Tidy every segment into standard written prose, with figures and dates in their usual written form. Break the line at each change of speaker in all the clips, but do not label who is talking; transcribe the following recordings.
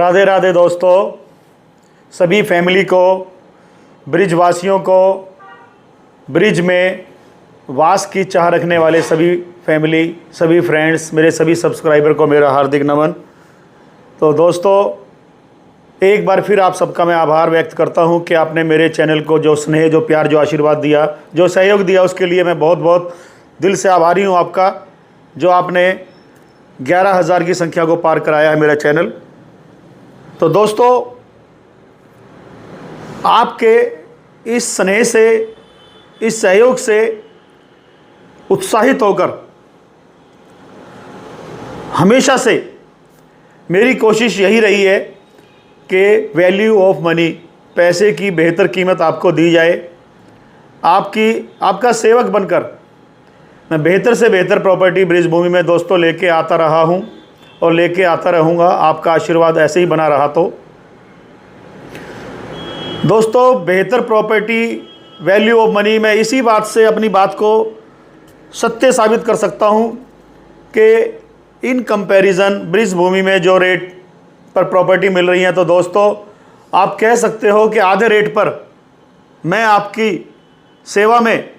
राधे राधे दोस्तों, सभी फैमिली को, ब्रिज वासियों को, ब्रिज में वास की चाह रखने वाले सभी फैमिली, सभी फ्रेंड्स, मेरे सभी सब्सक्राइबर को मेरा हार्दिक नमन। तो दोस्तों, एक बार फिर आप सबका मैं आभार व्यक्त करता हूं कि आपने मेरे चैनल को जो स्नेह, जो प्यार, जो आशीर्वाद दिया, जो सहयोग दिया, उसके लिए मैं बहुत बहुत दिल से आभारी हूं आपका, जो आपने 11,000 की संख्या को पार कराया है मेरा चैनल। तो दोस्तों, आपके इस स्नेह से, इस सहयोग से उत्साहित होकर हमेशा से मेरी कोशिश यही रही है कि वैल्यू ऑफ मनी, पैसे की बेहतर कीमत आपको दी जाए। आपका सेवक बनकर मैं बेहतर से बेहतर प्रॉपर्टी ब्रिज भूमि में दोस्तों लेके आता रहा हूं और लेके आता रहूँगा। आपका आशीर्वाद ऐसे ही बना रहा तो दोस्तों, बेहतर प्रॉपर्टी, वैल्यू ऑफ मनी, मैं इसी बात से अपनी बात को सत्य साबित कर सकता हूं कि इन कंपैरिजन ब्रिज भूमि में जो रेट पर प्रॉपर्टी मिल रही है, तो दोस्तों आप कह सकते हो कि आधे रेट पर मैं आपकी सेवा में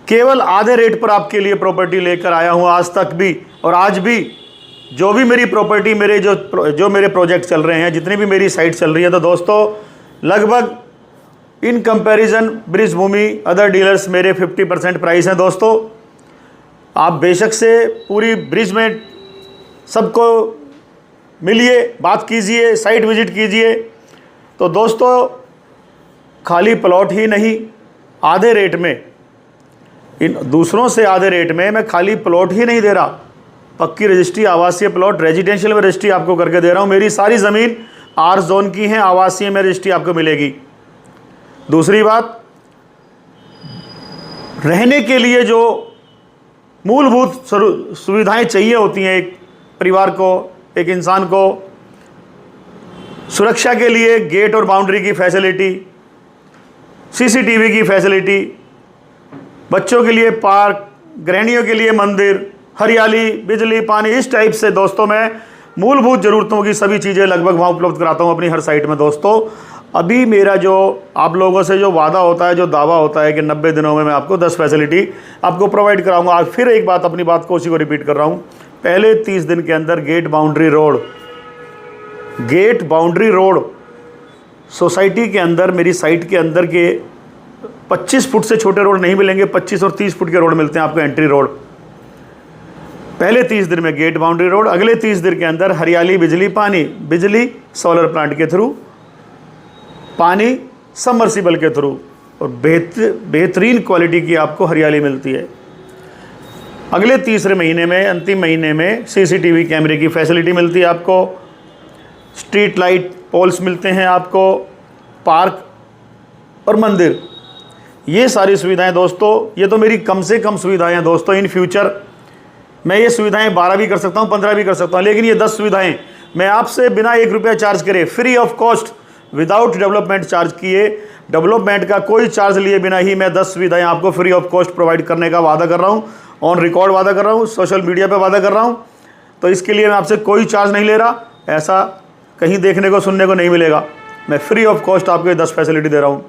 केवल आधे रेट पर आपके लिए प्रॉपर्टी लेकर आया हूं आज तक भी। और आज भी जो भी मेरी प्रॉपर्टी, मेरे जो मेरे प्रोजेक्ट चल रहे हैं, जितनी भी मेरी साइट चल रही है, तो दोस्तों लगभग इन कंपैरिजन ब्रिज भूमि अदर डीलर्स मेरे 50% प्राइस हैं। दोस्तों, आप बेशक से पूरी ब्रिज में सबको मिलिए, बात कीजिए, साइट विजिट कीजिए। तो दोस्तों, खाली प्लॉट ही नहीं, आधे रेट में, इन दूसरों से आधे रेट में मैं खाली प्लॉट ही नहीं दे रहा, पक्की रजिस्ट्री, आवासीय प्लॉट, रेजिडेंशियल में रजिस्ट्री आपको करके दे रहा हूँ। मेरी सारी ज़मीन आर जोन की है, आवासीय में रजिस्ट्री आपको मिलेगी। दूसरी बात, रहने के लिए जो मूलभूत सुविधाएं चाहिए होती हैं एक परिवार को, एक इंसान को, सुरक्षा के लिए गेट और बाउंड्री की फैसिलिटी, सीसीटीवी की फैसिलिटी, बच्चों के लिए पार्क, गृहिणियों के लिए मंदिर, हरियाली, बिजली, पानी, इस टाइप से दोस्तों मैं मूलभूत ज़रूरतों की सभी चीज़ें लगभग वहाँ उपलब्ध कराता हूँ अपनी हर साइट में। दोस्तों, अभी मेरा जो आप लोगों से जो वादा होता है, जो दावा होता है कि 90 दिनों में मैं आपको 10 फैसिलिटी आपको प्रोवाइड कराऊंगा, आज फिर एक बात, अपनी बात को, उसी को रिपीट कर रहा हूँ। पहले 30 दिन के अंदर गेट बाउंड्री रोड सोसाइटी के अंदर, मेरी साइट के अंदर के 25 फुट से छोटे रोड नहीं मिलेंगे, 25 और 30 फुट के रोड मिलते हैं आपको, एंट्री रोड। पहले 30 दिन में गेट बाउंड्री रोड, अगले 30 दिन के अंदर हरियाली, बिजली, पानी, बिजली सोलर प्लांट के थ्रू, पानी सबमर्सिबल के थ्रू, और बेहतरीन क्वालिटी की आपको हरियाली मिलती है। अगले तीसरे महीने में, अंतिम महीने में सीसीटीवी कैमरे की फैसिलिटी मिलती है आपको, स्ट्रीट लाइट पोल्स मिलते हैं आपको, पार्क और मंदिर, ये सारी सुविधाएं दोस्तों, ये तो मेरी कम से कम सुविधाएं हैं दोस्तों। इन फ्यूचर मैं ये सुविधाएं 12 भी कर सकता हूं, 15 भी कर सकता हूं, लेकिन ये 10 सुविधाएं मैं आपसे बिना 1 रुपया चार्ज करे, free of cost, without development charge किए, डेवलपमेंट का कोई चार्ज लिए बिना ही मैं 10 सुविधाएं आपको फ्री ऑफ कॉस्ट प्रोवाइड करने का वादा कर रहा हूं, ऑन रिकॉर्ड वादा कर रहा हूं, सोशल मीडिया पे वादा कर रहा हूं। तो इसके लिए मैं आपसे कोई चार्ज नहीं ले रहा, ऐसा कहीं देखने को, सुनने को नहीं मिलेगा। मैं फ्री ऑफ कॉस्ट आपको 10 फैसिलिटी दे रहा हूँ।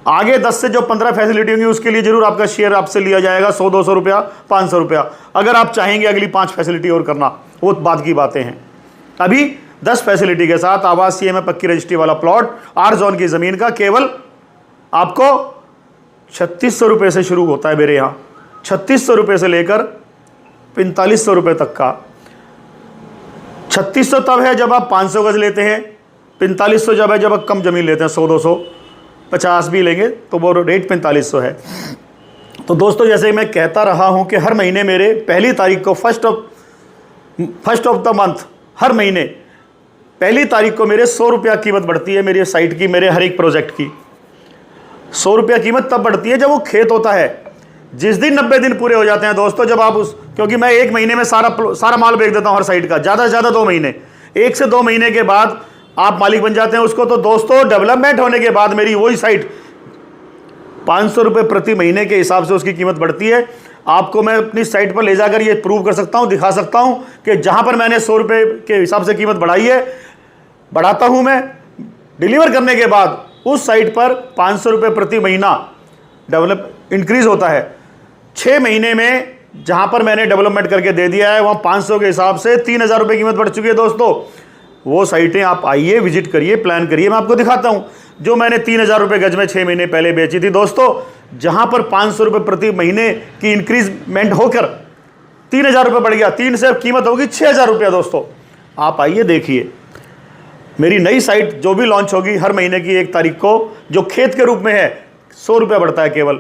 आगे 10 से जो 15 फैसिलिटी होंगी, उसके लिए जरूर आपका शेयर आपसे लिया जाएगा, 100-200 रुपया, 500 रुपया, अगर आप चाहेंगे अगली 5 फैसिलिटी और करना, वो बात की बातें हैं। अभी 10 फैसिलिटी के साथ आवासीय में पक्की रजिस्ट्री वाला प्लॉट, आर जोन की ज़मीन का केवल आपको 3600 रुपये से शुरू होता है मेरे यहाँ, 3600 रुपये से लेकर 4500 रुपये तक का। 3600 तब है जब आप 500 गज लेते हैं, 4500 जब है जब आप कम ज़मीन लेते हैं, 100-200, 50 भी लेंगे तो वो रेट 4500 है। तो दोस्तों, जैसे मैं कहता रहा हूँ कि हर महीने मेरे पहली तारीख को, फर्स्ट ऑफ द मंथ, हर महीने पहली तारीख को मेरे 100 रुपया कीमत बढ़ती है मेरी साइट की, मेरे हर एक प्रोजेक्ट की 100 रुपया कीमत तब बढ़ती है जब वो खेत होता है। जिस दिन 90 दिन पूरे हो जाते हैं दोस्तों, जब आप क्योंकि मैं 1 महीने में सारा माल बेच देता हूँ हर साइट का, ज़्यादा से ज़्यादा 2 महीने, 1 से 2 महीने के बाद आप मालिक बन जाते हैं उसको। तो दोस्तों, डेवलपमेंट होने के बाद मेरी वही साइट 500 रुपये प्रति महीने के हिसाब से उसकी कीमत बढ़ती है। आपको मैं अपनी साइट पर ले जाकर ये प्रूव कर सकता हूँ, दिखा सकता हूँ कि जहाँ पर मैंने 100 रुपये के हिसाब से कीमत बढ़ाई है, बढ़ाता हूं मैं। डिलीवर करने के बाद उस साइट पर 500 रुपये प्रति महीना डेवलप इंक्रीज होता है। 6 महीने में जहां पर मैंने डेवलपमेंट करके दे दिया है वहां 500 के हिसाब से 3000 रुपये कीमत बढ़ चुकी है दोस्तों। वो साइटें आप आइए, विजिट करिए, प्लान करिए, मैं आपको दिखाता हूं। जो मैंने 3000 रुपये गज में 6 महीने पहले बेची थी दोस्तों, जहां पर 500 रुपये प्रति महीने की इंक्रीजमेंट होकर 3000 रुपये बढ़ गया, 3 से कीमत होगी 6000 रुपया दोस्तों। आप आइए, देखिए मेरी नई साइट जो भी लॉन्च होगी हर महीने की 1 तारीख को, जो खेत के रूप में है 100 रुपये बढ़ता है, केवल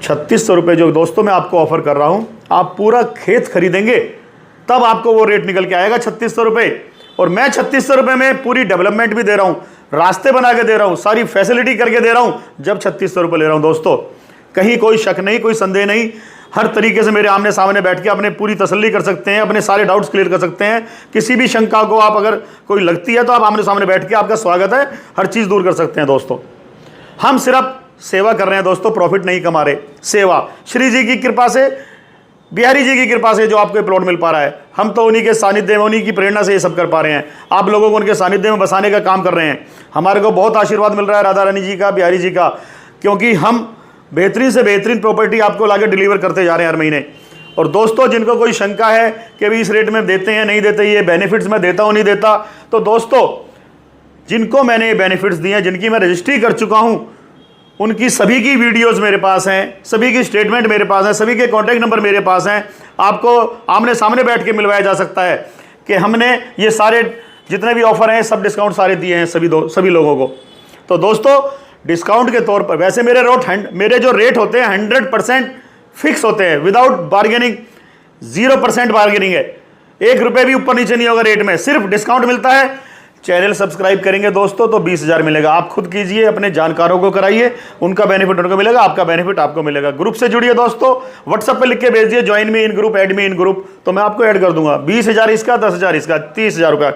3600 रुपये जो दोस्तों मैं आपको ऑफर कर रहा हूं। आप पूरा खेत खरीदेंगे तब आपको वो रेट निकल के आएगा 3600 रुपये। और मैं 3600 रुपये में पूरी डेवलपमेंट भी दे रहा हूं, रास्ते बना के दे रहा हूं, सारी फैसिलिटी करके दे रहा हूं, जब 3600 रुपये ले रहा हूं दोस्तों। कहीं कोई शक नहीं, कोई संदेह नहीं, हर तरीके से मेरे आमने सामने बैठ के अपने पूरी तसल्ली कर सकते हैं, अपने सारे डाउट्स क्लियर कर सकते हैं। किसी भी शंका को आप अगर कोई लगती है तो आप आमने सामने बैठ के, आपका स्वागत है, हर चीज़ दूर कर सकते हैं दोस्तों। हम सिर्फ सेवा कर रहे हैं दोस्तों, प्रॉफिट नहीं कमा रहे। सेवा श्री जी की कृपा से, बिहारी जी की कृपा से जो आपको प्लॉट मिल पा रहा है, हम तो उन्हीं के सानिध्य में, उन्हीं की प्रेरणा से ये सब कर पा रहे हैं। आप लोगों को उनके सानिध्य में बसाने का काम कर रहे हैं। हमारे को बहुत आशीर्वाद मिल रहा है राधा रानी जी का, बिहारी जी का, क्योंकि हम बेहतरीन से बेहतरीन प्रॉपर्टी आपको लाके डिलीवर करते जा रहे हैं हर महीने। और दोस्तों जिनको कोई शंका है कि अभी इस रेट में देते हैं नहीं देते, ये बेनिफिट्स मैं देता हूँ नहीं देता, तो दोस्तों जिनको मैंने ये बेनिफिट्स दिए हैं, जिनकी मैं रजिस्ट्री कर चुका हूँ, उनकी सभी की वीडियोस मेरे पास हैं, सभी की स्टेटमेंट मेरे पास है, सभी के कॉन्टैक्ट नंबर मेरे पास हैं। आपको आमने सामने बैठ के मिलवाया जा सकता है कि हमने ये सारे जितने भी ऑफर हैं सब डिस्काउंट सारे दिए हैं सभी लोगों को। तो दोस्तों डिस्काउंट के तौर पर वैसे मेरे जो रेट होते हैं 100% फिक्स होते हैं, विदाउट बार्गेनिंग, 0% बार्गेनिंग है। 1 रुपये भी ऊपर नीचे नहीं होगा रेट में, सिर्फ डिस्काउंट मिलता है। चैनल सब्सक्राइब करेंगे दोस्तों तो 20,000 मिलेगा। आप खुद कीजिए, अपने जानकारों को कराइए, उनका बेनिफिट उनको मिलेगा, आपका बेनिफिट आपको मिलेगा। ग्रुप से जुड़िए दोस्तों, व्हाट्सएप पे लिख के भेजिए ज्वाइन मी इन ग्रुप, ऐड मी इन ग्रुप, तो मैं आपको ऐड कर दूंगा। 20,000 इसका, 10,000 इसका, 30,000 रुपया।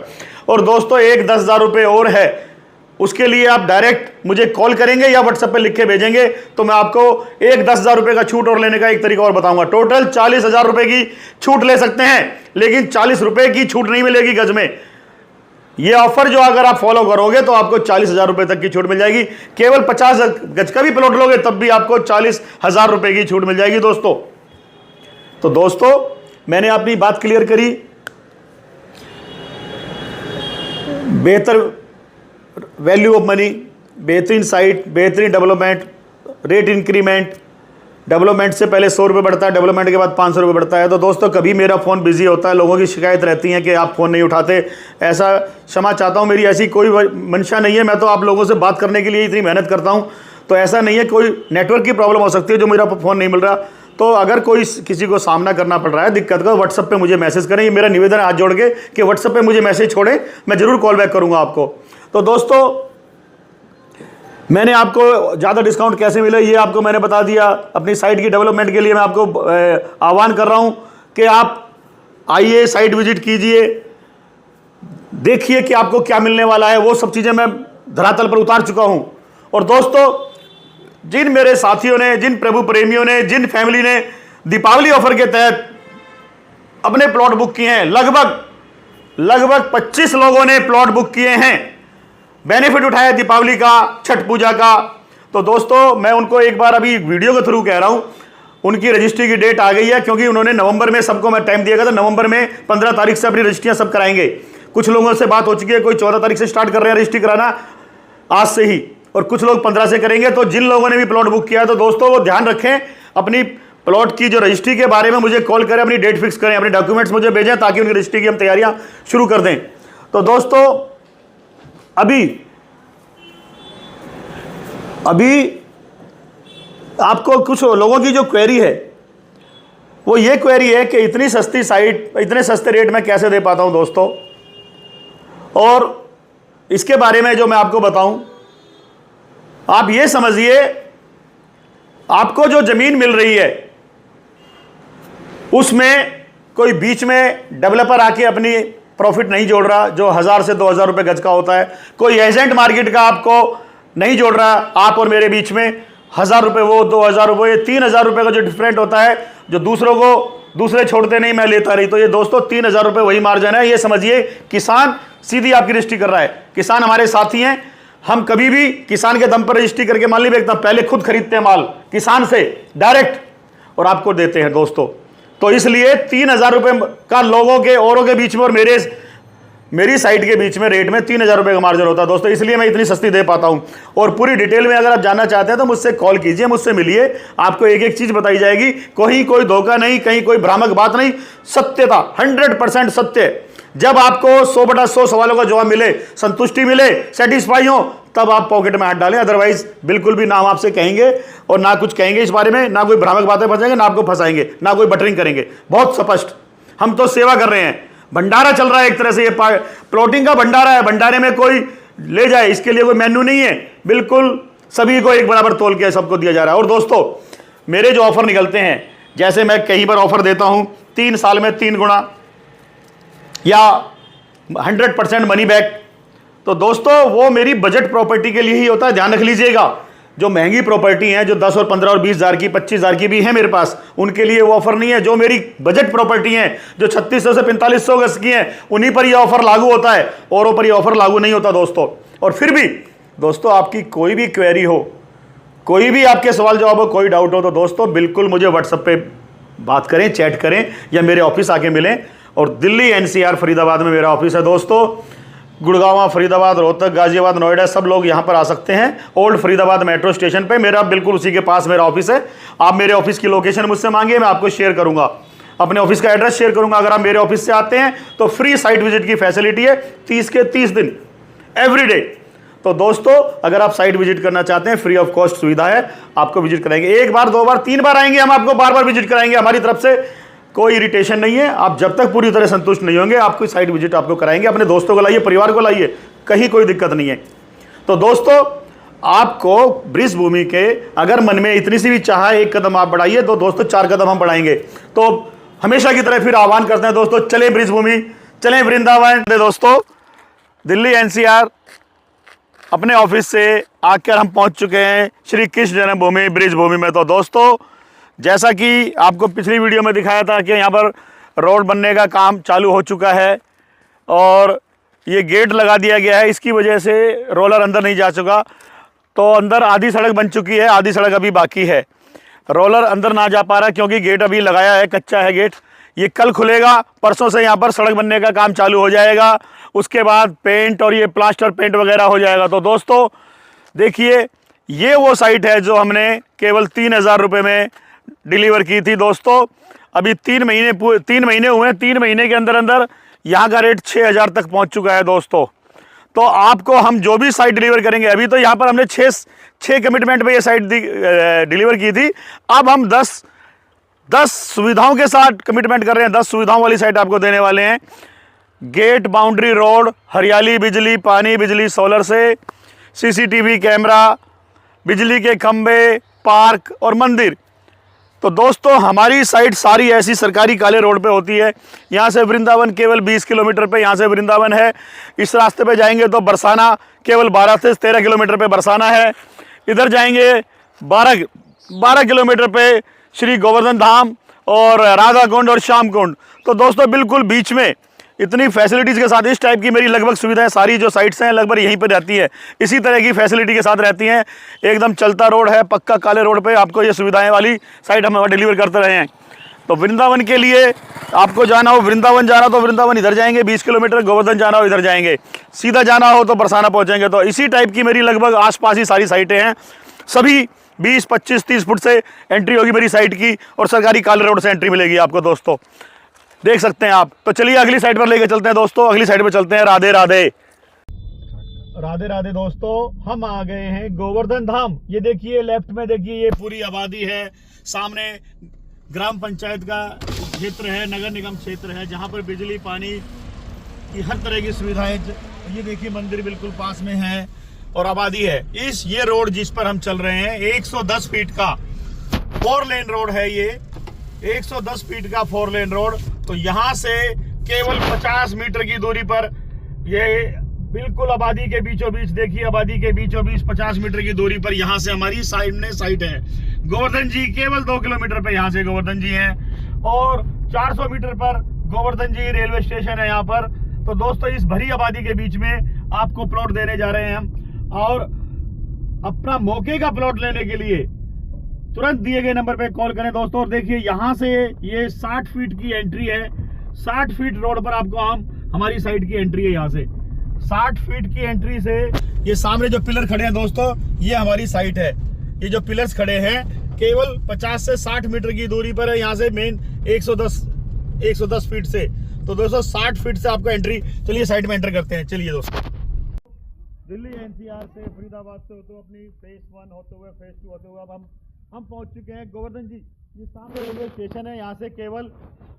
और दोस्तों एक 10,000 रुपये और है, उसके लिए आप डायरेक्ट मुझे कॉल करेंगे या व्हाट्सएप पे लिख के भेजेंगे तो मैं आपको एक 10,000 रुपये का छूट और लेने का एक तरीका और बताऊंगा। टोटल 40,000 रुपये की छूट ले सकते हैं, लेकिन 40 रुपये की छूट नहीं मिलेगी गज में। ये ऑफर जो अगर आप फॉलो करोगे तो आपको 40,000 रुपये तक की छूट मिल जाएगी। केवल 50 गज का भी प्लॉट लोगे तब भी आपको 40,000 रुपये की छूट मिल जाएगी दोस्तों। तो दोस्तों मैंने अपनी बात क्लियर करी। बेहतर वैल्यू ऑफ मनी, बेहतरीन साइट, बेहतरीन डेवलपमेंट, रेट इंक्रीमेंट, डेवलपमेंट से पहले 100 रुपये बढ़ता है, डेवलपमेंट के बाद 500 रुपये बढ़ता है। तो दोस्तों कभी मेरा फ़ोन बिजी होता है, लोगों की शिकायत रहती है कि आप फ़ोन नहीं उठाते, ऐसा क्षमा चाहता हूँ, मेरी ऐसी कोई मंशा नहीं है। मैं तो आप लोगों से बात करने के लिए इतनी मेहनत करता हूँ, तो ऐसा नहीं है। कोई नेटवर्क की प्रॉब्लम हो सकती है जो मेरा फ़ोन नहीं मिल रहा, तो अगर कोई किसी को सामना करना पड़ रहा है दिक्कत का, व्हाट्सएप पे मुझे मैसेज करें। ये मेरा निवेदन है हाथ जोड़ के कि व्हाट्सएप पे मुझे मैसेज छोड़ें, मैं ज़रूर कॉल बैक करूँगा आपको। तो दोस्तों मैंने आपको ज़्यादा डिस्काउंट कैसे मिले ये आपको मैंने बता दिया। अपनी साइट की डेवलपमेंट के लिए मैं आपको आह्वान कर रहा हूँ कि आप आइए, साइट विजिट कीजिए, देखिए कि आपको क्या मिलने वाला है। वो सब चीज़ें मैं धरातल पर उतार चुका हूँ। और दोस्तों जिन मेरे साथियों ने, जिन प्रभु प्रेमियों ने, जिन फैमिली ने दीपावली ऑफर के तहत अपने प्लॉट बुक किए हैं, लगभग 25 लोगों ने प्लॉट बुक किए हैं, बेनिफिट उठाया दीपावली का, छठ पूजा का। तो दोस्तों मैं उनको एक बार अभी वीडियो के थ्रू कह रहा हूं, उनकी रजिस्ट्री की डेट आ गई है, क्योंकि उन्होंने नवंबर में, सबको मैं टाइम दिया गया था, नवंबर में 15 तारीख से अपनी रजिस्ट्रियां सब कराएंगे। कुछ लोगों से बात हो चुकी है, कोई 14 तारीख से स्टार्ट कर रहे हैं रजिस्ट्री कराना आज से ही, और कुछ लोग 15 से करेंगे। तो जिन लोगों ने भी प्लॉट बुक किया है तो दोस्तों वो ध्यान रखें, अपनी प्लॉट की जो रजिस्ट्री के बारे में मुझे कॉल करें, अपनी डेट फिक्स करें, अपने डॉक्यूमेंट्स मुझे भेजें ताकि उनकी रजिस्ट्री की हम तैयारियां शुरू कर दें। तो दोस्तों अभी आपको कुछ लोगों की जो क्वेरी है वो ये क्वेरी है कि इतनी सस्ती साइट, इतने सस्ते रेट में कैसे दे पाता हूं दोस्तों। और इसके बारे में जो मैं आपको बताऊं, आप ये समझिए, आपको जो जमीन मिल रही है उसमें कोई बीच में डेवलपर आके अपनी प्रॉफिट नहीं जोड़ रहा, जो 1000 से 2000 रुपये गज का होता है। कोई एजेंट मार्केट का आपको नहीं जोड़ रहा, आप और मेरे बीच में 1000 रुपये वो, 2000 रुपये, 3000 रुपये का जो डिफरेंट होता है, जो दूसरों को दूसरे छोड़ते नहीं, मैं लेता रही। तो ये दोस्तों 3000 रुपये वही मार्जिन है। ये समझिए किसान सीधी आपकी रजिस्ट्री कर रहा है। किसान हमारे साथी हैं, हम कभी भी किसान के दम पर रजिस्ट्री करके माल नहीं बेचता, पहले खुद खरीदते हैं माल किसान से डायरेक्ट और आपको देते हैं दोस्तों। तो इसलिए 3,000 रुपये का लोगों के औरों के बीच में और मेरी साइट के बीच में रेट में 3,000 रुपये का मार्जिन होता है दोस्तों, इसलिए मैं इतनी सस्ती दे पाता हूं। और पूरी डिटेल में अगर आप जानना चाहते हैं तो मुझसे कॉल कीजिए, मुझसे मिलिए, आपको एक एक चीज बताई जाएगी, कोई धोखा नहीं, कहीं कोई भ्रामक बात नहीं, सत्यता 100% सत्य। जब आपको 100/100 सवालों का जवाब मिले, संतुष्टि मिले, सेटिस्फाई हो, तब आप पॉकेट में हाथ डालें, अदरवाइज बिल्कुल भी ना हम आपसे कहेंगे और ना कुछ कहेंगे इस बारे में, ना कोई भ्रामक बातें फंसाएंगे, ना आपको फंसाएंगे, ना कोई बटरिंग करेंगे। बहुत स्पष्ट, हम तो सेवा कर रहे हैं, भंडारा चल रहा है एक तरह से, ये प्लॉटिंग का भंडारा है, भंडारे में कोई ले जाए इसके लिए कोई मेन्यू नहीं है, बिल्कुल सभी को एक बराबर तोल के सबको दिया जा रहा है। और दोस्तों मेरे जो ऑफर निकलते हैं, जैसे मैं कहीं पर ऑफर देता हूं 3 साल में 3 गुना या 100% मनी बैक, तो दोस्तों वो मेरी बजट प्रॉपर्टी के लिए ही होता है, ध्यान रख लीजिएगा। जो महंगी प्रॉपर्टी है, जो 10 और 15 और 20,000 की 25,000 की भी है मेरे पास, उनके लिए वो ऑफर नहीं है। जो मेरी बजट प्रॉपर्टी है, जो 3600 से 4500 गज की है, उन्हीं पर ये ऑफर लागू होता है, औरों पर ये ऑफर लागू नहीं होता दोस्तों। और फिर भी दोस्तों आपकी कोई भी क्वेरी हो, कोई भी आपके सवाल जवाब हो, कोई डाउट हो, तो दोस्तों बिल्कुल मुझे व्हाट्सएप पे बात करें, चैट करें या मेरे ऑफिस आके मिलें। और दिल्ली एनसीआर फरीदाबाद में मेरा ऑफिस है दोस्तों। गुड़गांव, फरीदाबाद, रोहतक, गाजियाबाद, नोएडा, सब लोग यहाँ पर आ सकते हैं। ओल्ड फरीदाबाद मेट्रो स्टेशन पे मेरा बिल्कुल उसी के पास मेरा ऑफिस है। आप मेरे ऑफिस की लोकेशन मुझसे मांगिए, मैं आपको शेयर करूंगा, अपने ऑफिस का एड्रेस शेयर करूंगा। अगर आप मेरे ऑफिस से आते हैं तो फ्री साइट विजिट की फैसिलिटी है 30 के 30 दिन एवरीडे। तो दोस्तों अगर आप साइट विजिट करना चाहते हैं, फ्री ऑफ कॉस्ट सुविधा है, आपको विजिट कराएंगे। 1 बार 2 बार 3 बार आएंगे, हम आपको बार बार विजिट कराएंगे। हमारी तरफ से कोई इरिटेशन नहीं है। आप जब तक पूरी तरह संतुष्ट नहीं होंगे, आपको साइट विजिट आपको कराएंगे। अपने दोस्तों को लाइए, परिवार को लाइए, कहीं कोई दिक्कत नहीं है। तो दोस्तों आपको ब्रिज भूमि के अगर मन में इतनी सी भी चाह, 1 कदम आप बढ़ाइए, तो दोस्तों 4 कदम हम बढ़ाएंगे। तो हमेशा की तरह फिर आह्वान करते हैं दोस्तों, चले ब्रिज भूमि, चले वृंदावन। दोस्तों दिल्ली एनसीआर अपने ऑफिस से आकर हम पहुंच चुके हैं श्री कृष्ण जन्मभूमि ब्रिज भूमि में। तो दोस्तों जैसा कि आपको पिछली वीडियो में दिखाया था कि यहाँ पर रोड बनने का काम चालू हो चुका है और ये गेट लगा दिया गया है, इसकी वजह से रोलर अंदर नहीं जा चुका। तो अंदर आधी सड़क बन चुकी है, आधी सड़क अभी बाकी है। रोलर अंदर ना जा पा रहा क्योंकि गेट अभी लगाया है, कच्चा है गेट। ये कल खुलेगा, परसों से यहाँ पर सड़क बनने का काम चालू हो जाएगा। उसके बाद पेंट और ये प्लास्टर पेंट वगैरह हो जाएगा। तो दोस्तों देखिए, ये वो साइट है जो हमने केवल 3,000 रुपये में डिलीवर की थी दोस्तों। अभी 3 महीने हुए हैं, 3 महीने के अंदर अंदर यहाँ का रेट 6,000 तक पहुँच चुका है दोस्तों। तो आपको हम जो भी साइट डिलीवर करेंगे, अभी तो यहाँ पर हमने 6 कमिटमेंट पे ये साइट डिलीवर की थी, अब हम 10 सुविधाओं के साथ कमिटमेंट कर रहे हैं। 10 सुविधाओं वाली साइट आपको देने वाले हैं। गेट, बाउंड्री, रोड, हरियाली, बिजली, पानी, बिजली सोलर से, सीसीटीवी कैमरा, बिजली के खंबे, पार्क और मंदिर। तो दोस्तों हमारी साइट सारी ऐसी सरकारी काले रोड पे होती है। यहाँ से वृंदावन केवल 20 किलोमीटर पे यहाँ से वृंदावन है। इस रास्ते पे जाएंगे तो बरसाना केवल 12 से 13 किलोमीटर पे बरसाना है। इधर जाएंगे 12 किलोमीटर पे श्री गोवर्धन धाम और राधा कुंड और श्याम कुंड। तो दोस्तों बिल्कुल बीच में इतनी फैसिलिटीज़ के साथ इस टाइप की मेरी लगभग सुविधाएं सारी जो साइट्स हैं लगभग यहीं पर रहती है, इसी तरह की फैसिलिटी के साथ रहती हैं। एकदम चलता रोड है, पक्का काले रोड पे आपको ये सुविधाएं वाली साइट हम डिलीवर करते रहे हैं। तो वृंदावन के लिए आपको जाना हो, वृंदावन जाना तो वृंदावन इधर जाएंगे 20 किलोमीटर, गोवर्धन जाना हो इधर जाएंगे, सीधा जाना हो तो बरसाना पहुँचेंगे। तो इसी टाइप की मेरी लगभग आसपास ही सारी साइटें हैं। सभी 20, 25, 30 फुट से एंट्री होगी मेरी साइट की और सरकारी काले रोड से एंट्री मिलेगी आपको दोस्तों, देख सकते हैं आप। तो चलिए अगली साइड पर लेके चलते हैं दोस्तों, अगली साइड पर चलते हैं। राधे राधे, राधे राधे दोस्तों, हम आ गए हैं गोवर्धन धाम। ये देखिए लेफ्ट में देखिए, ये पूरी आबादी है। सामने ग्राम पंचायत का क्षेत्र है, नगर निगम क्षेत्र है, जहाँ पर बिजली पानी की हर तरह की सुविधाएं। ये देखिए मंदिर बिल्कुल पास में है और आबादी है। ये रोड जिस पर हम चल रहे हैं 110 फीट का 4 लेन रोड है। ये 110 फीट का 4 लेन रोड। तो यहाँ से केवल 50 मीटर की दूरी पर ये बिल्कुल आबादी के बीचों बीच, देखिए आबादी के बीचों बीच 50 मीटर की दूरी पर यहाँ से हमारी साइट है। गोवर्धन जी केवल 2 किलोमीटर पे यहाँ से गोवर्धन जी हैं और 400 मीटर पर गोवर्धन जी रेलवे स्टेशन है। यहाँ पर तो दोस्तों इस भरी आबादी के बीच में आपको प्लॉट देने जा रहे हैं हम, और अपना मौके का प्लॉट लेने के लिए तुरंत दिए गए नंबर पे कॉल करें दोस्तों। और देखिए यहाँ से ये 60 फीट की एंट्री है, 60 फीट रोड पर आपको हमारी साइड की एंट्री है। यहाँ से 60 फीट की एंट्री से ये सामने जो पिलर खड़े हैं दोस्तों, ये हमारी साइट है। ये जो पिलर्स खड़े हैं केवल 50 से 60 मीटर की दूरी पर है यहाँ से, मेन 110 फीट से। तो दोस्तों 60 फीट से आपको एंट्री। चलिए साइड में एंटर करते हैं। चलिए दोस्तों, दिल्ली एनसीआर से, फरीदाबाद से होते हुए, अपनी फेज 1 होते हुए, फेज 2 होते हुए अब हम पहुंच चुके हैं गोवर्धन जी। ये सामने रेलवे स्टेशन है, यहाँ से केवल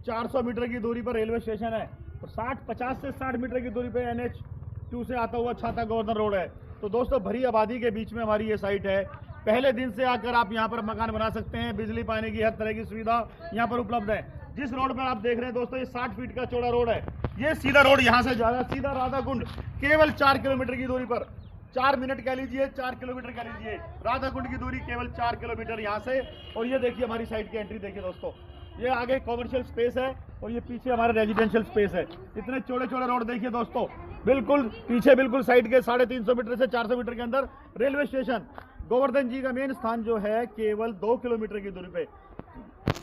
400 मीटर की दूरी पर रेलवे स्टेशन है। और 50 से 60 मीटर की दूरी पर NH2 से आता हुआ छाता गोवर्धन रोड है। तो दोस्तों भरी आबादी के बीच में हमारी ये साइट है। पहले दिन से आकर आप यहाँ पर मकान बना सकते हैं। बिजली पानी की हर तरह की सुविधा यहाँ पर उपलब्ध है। जिस रोड पर आप देख रहे हैं दोस्तों, ये 60 फीट का चौड़ा रोड है। ये सीधा रोड यहाँ से जा रहा है सीधा राधा कुंड, केवल 4 किलोमीटर की दूरी पर, 4 मिनट कह लीजिए, 4 किलोमीटर कह लीजिए। राधा कुंड की दूरी केवल 4 किलोमीटर यहाँ से। और ये देखिए हमारी साइड की एंट्री देखिए दोस्तों, ये आगे कॉमर्शियल स्पेस है और ये पीछे हमारा रेजिडेंशियल स्पेस है। इतने चौड़े चौड़े रोड देखिए दोस्तों, बिल्कुल पीछे बिल्कुल साइड के 350 मीटर से 400 मीटर के अंदर रेलवे स्टेशन। गोवर्धन जी का मेन स्थान जो है केवल 2 किलोमीटर की दूरी पे,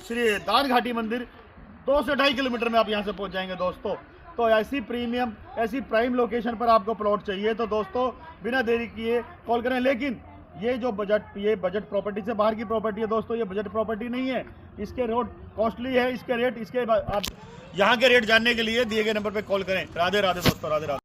श्री दान घाटी मंदिर 2 से 2.5 किलोमीटर में आप यहाँ से पहुँच जाएंगे दोस्तों। तो ऐसी प्रीमियम, ऐसी प्राइम लोकेशन पर आपको प्लॉट चाहिए तो दोस्तों बिना देरी किए कॉल करें। लेकिन ये बजट प्रॉपर्टी से बाहर की प्रॉपर्टी है दोस्तों, ये बजट प्रॉपर्टी नहीं है। इसके रोड कॉस्टली है, इसके रेट, इसके आप यहाँ के रेट जानने के लिए दिए गए नंबर पर कॉल करें। राधे राधे दोस्तों, राधे राधे।